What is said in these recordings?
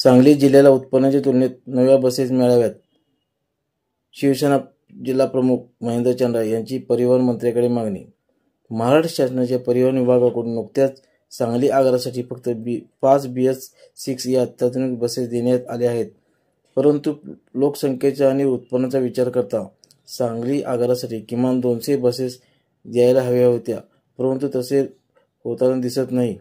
सांगली जिल्ह्याला उत्पन्नाच्या तुलनेत नव्या बसेस मिळाव्यात. शिवसेना जिल्हा प्रमुख महेंद्र चंद्रा यांची परिवहन मंत्र्यांकडे मागणी. महाराष्ट्र शासनाच्या परिवहन विभागाकडून नुकत्याच सांगली आगारासाठी फक्त 5 BS6 या अत्याधुनिक बसेस देण्यात आल्या आहेत. परंतु लोकसंख्येचा आणि उत्पन्नाचा विचार करता सांगली आगारासाठी किमान 200 बसेस द्यायला हव्या होत्या, परंतु तसे होताना दिसत नाही.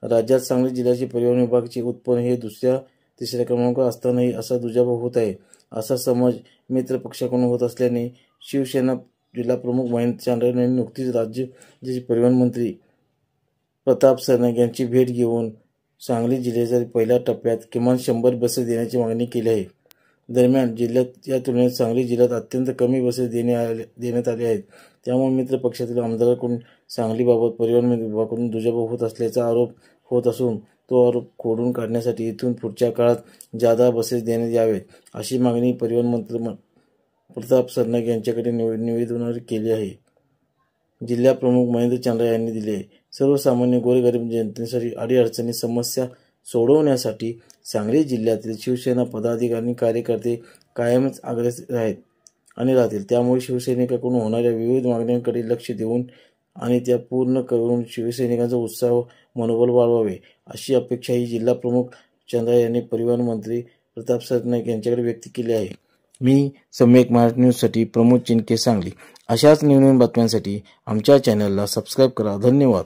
राज्यात सांगली जिल्ह्याचे परिवहन विभागाचे उत्पन्न हे दुसऱ्या-तिसऱ्या क्रमांकावर असतानाही असा दुजाभाव होत आहे, असा समज मित्र पक्षाकडून होत असल्याने शिवसेना जिल्हा प्रमुख महेंद्र चंद्रा यांनी नुकतीच राज्याचे परिवहन मंत्री प्रताप सरनाईक यांची भेट घेऊन सांगली जिल्ह्याच्या पहिल्या टप्प्यात किमान 100 बसेस देण्याची मागणी केली आहे. दरम्यान जिल्ह्यात या तुलनेत सांगली जिल्ह्यात अत्यंत कमी बसेस देण्यात आले आहेत. त्यामुळे मित्र पक्षातील आमदारांकडून सांगलीबाबत परिवहन विभागाकडून दुजाभाव होत असल्याचा आरोप होत असून तो आरोप खोडून काढण्यासाठी इथून पुढच्या काळात जादा बसेस देण्यात यावेत, अशी मागणी परिवहन मंत्री प्रताप सरनाईक यांच्याकडे निवेदनावर केली आहे. जिल्हा प्रमुख महेंद्र चंद्रा यांनी दिले आहे. सर्वसामान्य गोरगरीब जनतेसाठी अडीअडचणी समस्या सोडवण्यासाठी सांगली जिल्ह्यातील शिवसेना पदाधिकारी आणि कार्यकर्ते कायमच अग्रेसर आहेत आणि राहतील. त्यामुळे शिवसैनिकांकडून होणाऱ्या विविध मागण्यांकडे लक्ष देऊन आणि त्या पूर्ण करून शिवसैनिकांचा उत्साह मनोबल वाढवावे, अशी अपेक्षाही जिल्हा प्रमुख चंद्रा यांनी परिवहन मंत्री प्रताप सरनाईक यांच्याकडे व्यक्त केली आहे. मी सम्यक महाराष्ट्र न्यूजसाठी प्रमोद चिनके, सांगली. अशाच नवीन बातम्यांसाठी आमच्या चॅनलला सबस्क्राईब करा. धन्यवाद.